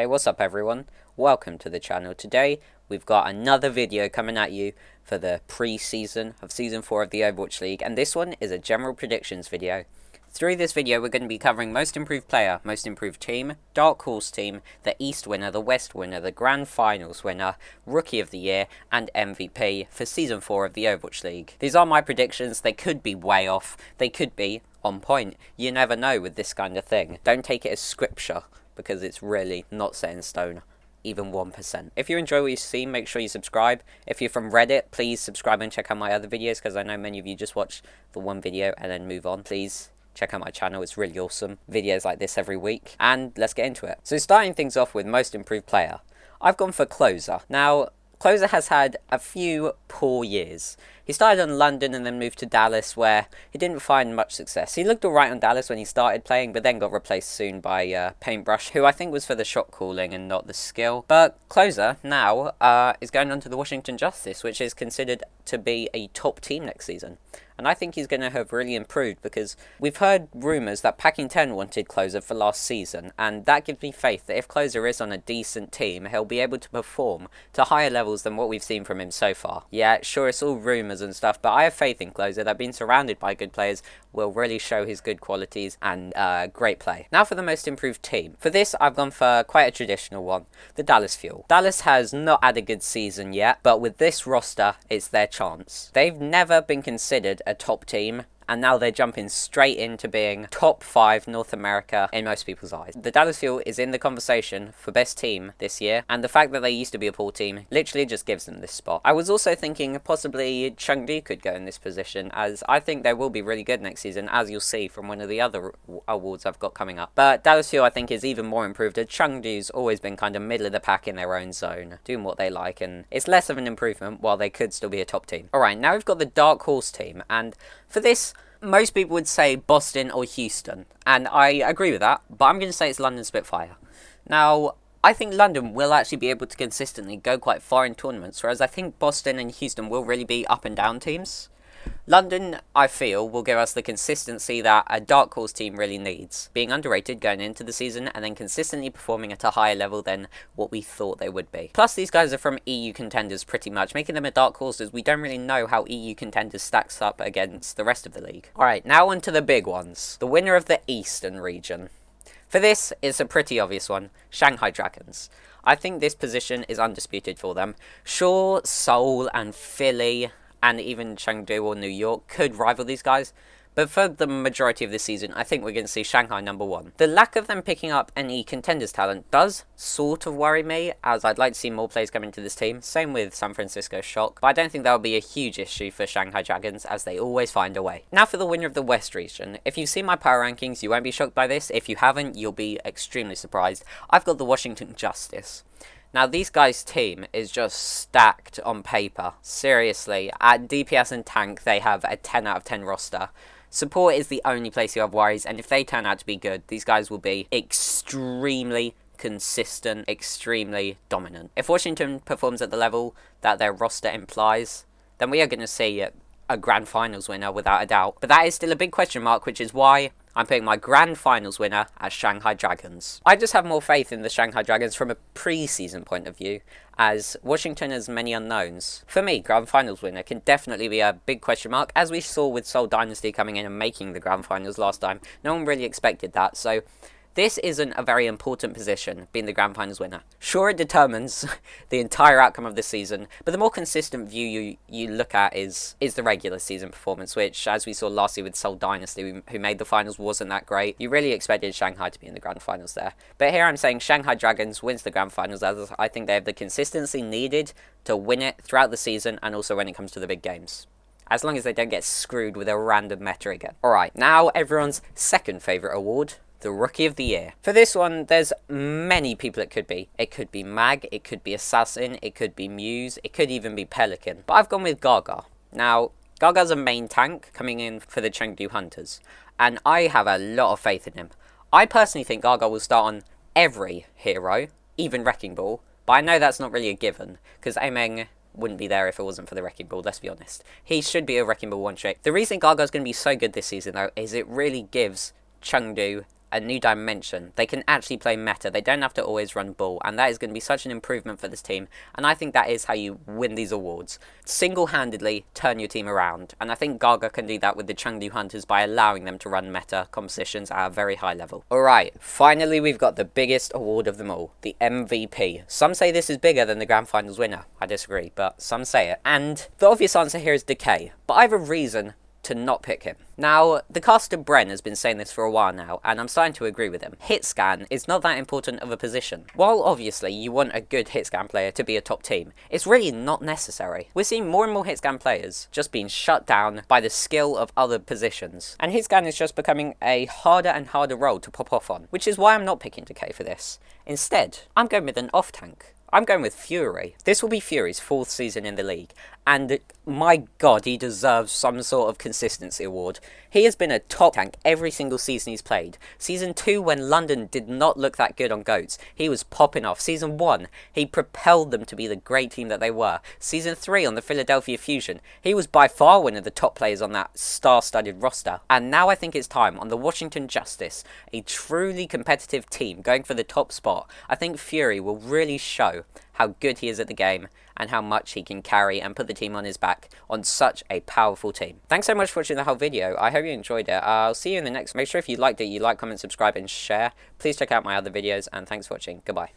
Hey, what's up everyone? Welcome to the channel. Today we've got another video coming at you for the pre-season of Season 4 of the Overwatch League, and this one is a general predictions video. Through this video we're going to be covering most improved player, most improved team, dark horse team, the East winner, the West winner, the Grand Finals winner, Rookie of the Year and MVP for Season 4 of the Overwatch League. These are my predictions. They could be way off, they could be on point. You never know with this kind of thing. Don't take it as scripture, because it's really not set in stone, even 1%. If you enjoy what you see, make sure you subscribe. If you're from Reddit, please subscribe and check out my other videos, because I know many of you just watch the one video and then move on. Please check out my channel, it's really awesome. Videos like this every week, and let's get into it. So starting things off with most improved player, I've gone for Closer. Now, Closer has had a few poor years. He started in London and then moved to Dallas, where he didn't find much success. He looked alright on Dallas when he started playing, but then got replaced soon by Paintbrush, who I think was for the shot calling and not the skill. But Closer now is going on to the Washington Justice, which is considered to be a top team next season. And I think he's going to have really improved, because we've heard rumours that Packing 10 wanted Closer for last season, and that gives me faith that if Closer is on a decent team, he'll be able to perform to higher levels than what we've seen from him so far. Yeah, sure, it's all rumours and stuff, but I have faith in Closer that being surrounded by good players will really show his good qualities and great play. Now for the most improved team. For this, I've gone for quite a traditional one, the Dallas Fuel. Dallas has not had a good season yet, but with this roster, it's their chance. They've never been considered a top team, and now they're jumping straight into being top 5 North America in most people's eyes. The Dallas Fuel is in the conversation for best team this year, and the fact that they used to be a poor team literally just gives them this spot. I was also thinking possibly Chengdu could go in this position, as I think they will be really good next season, as you'll see from one of the other awards I've got coming up. But Dallas Fuel I think is even more improved, as Chengdu's always been kind of middle of the pack in their own zone, doing what they like, and it's less of an improvement while they could still be a top team. Alright, now we've got the dark horse team, and for this, most people would say Boston or Houston, and I agree with that, but I'm going to say it's London Spitfire. Now, I think London will actually be able to consistently go quite far in tournaments, whereas I think Boston and Houston will really be up and down teams. London, I feel, will give us the consistency that a dark horse team really needs, being underrated going into the season and then consistently performing at a higher level than what we thought they would be. Plus, these guys are from EU contenders pretty much, making them a dark horse, as we don't really know how EU contenders stacks up against the rest of the league. Alright, now on to the big ones. The winner of the Eastern region. For this, it's a pretty obvious one, Shanghai Dragons. I think this position is undisputed for them. Sure, Seoul and Philly and even Chengdu or New York could rival these guys, but for the majority of this season, I think we're going to see Shanghai number 1. The lack of them picking up any contenders talent does sort of worry me, as I'd like to see more players come into this team. Same with San Francisco Shock, but I don't think that will be a huge issue for Shanghai Dragons, as they always find a way. Now for the winner of the West region. If you've seen my power rankings, you won't be shocked by this. If you haven't, you'll be extremely surprised. I've got the Washington Justice. Now, these guys' team is just stacked on paper. Seriously, at DPS and tank, they have a 10 out of 10 roster. Support is the only place you have worries, and if they turn out to be good, these guys will be extremely consistent, extremely dominant. If Washington performs at the level that their roster implies, then we are going to see a Grand Finals winner without a doubt. But that is still a big question mark, which is why I'm putting my Grand Finals winner as Shanghai Dragons. I just have more faith in the Shanghai Dragons from a pre-season point of view, as Washington has many unknowns. For me, Grand Finals winner can definitely be a big question mark, as we saw with Seoul Dynasty coming in and making the Grand Finals last time. No one really expected that, so this isn't a very important position, being the Grand Finals winner. Sure, it determines the entire outcome of the season, but the more consistent view you look at is the regular season performance, which, as we saw last year with Seoul Dynasty, who made the finals, wasn't that great. You really expected Shanghai to be in the Grand Finals there. But here I'm saying Shanghai Dragons wins the Grand Finals, as I think they have the consistency needed to win it throughout the season, and also when it comes to the big games. As long as they don't get screwed with a random meta again. Alright, now everyone's second favourite award, the Rookie of the Year. For this one, there's many people it could be. It could be Mag, it could be Assassin, it could be Muse, it could even be Pelican. But I've gone with Gaga. Now, Gaga's a main tank coming in for the Chengdu Hunters, and I have a lot of faith in him. I personally think Gaga will start on every hero, even Wrecking Ball, but I know that's not really a given, because Ameng wouldn't be there if it wasn't for the Wrecking Ball, let's be honest. He should be a Wrecking Ball one-trick. The reason Gaga's going to be so good this season, though, is it really gives Chengdu a new dimension. They can actually play meta. They don't have to always run ball, and that is going to be such an improvement for this team. And I think that is how you win these awards. Single-handedly turn your team around, and I think Gaga can do that with the Chengdu Hunters by allowing them to run meta compositions at a very high level. Alright, finally we've got the biggest award of them all, the MVP. Some say this is bigger than the Grand Finals winner. I disagree, but some say it. And the obvious answer here is Decay, but I have a reason to not pick him. Now, the caster Bren has been saying this for a while now, and I'm starting to agree with him. Hit scan is not that important of a position. While obviously you want a good hit scan player to be a top team, it's really not necessary. We're seeing more and more hit scan players just being shut down by the skill of other positions, and hit scan is just becoming a harder and harder role to pop off on, which is why I'm not picking Decay for this. Instead, I'm going with an off tank. I'm going with Fury. This will be Fury's 4th season in the league, and my god, he deserves some sort of consistency award. He has been a top tank every single season he's played. Season 2, when London did not look that good on GOATs, he was popping off. Season 1, he propelled them to be the great team that they were. Season 3, on the Philadelphia Fusion, he was by far one of the top players on that star-studded roster. And now I think it's time, on the Washington Justice, a truly competitive team going for the top spot. I think Fury will really show how good he is at the game and how much he can carry and put the team on his back on such a powerful team. Thanks so much for watching the whole video. I hope you enjoyed it. I'll see you in the next. Make sure if you liked it, you like, comment, subscribe and share. Please check out my other videos, and thanks for watching. Goodbye.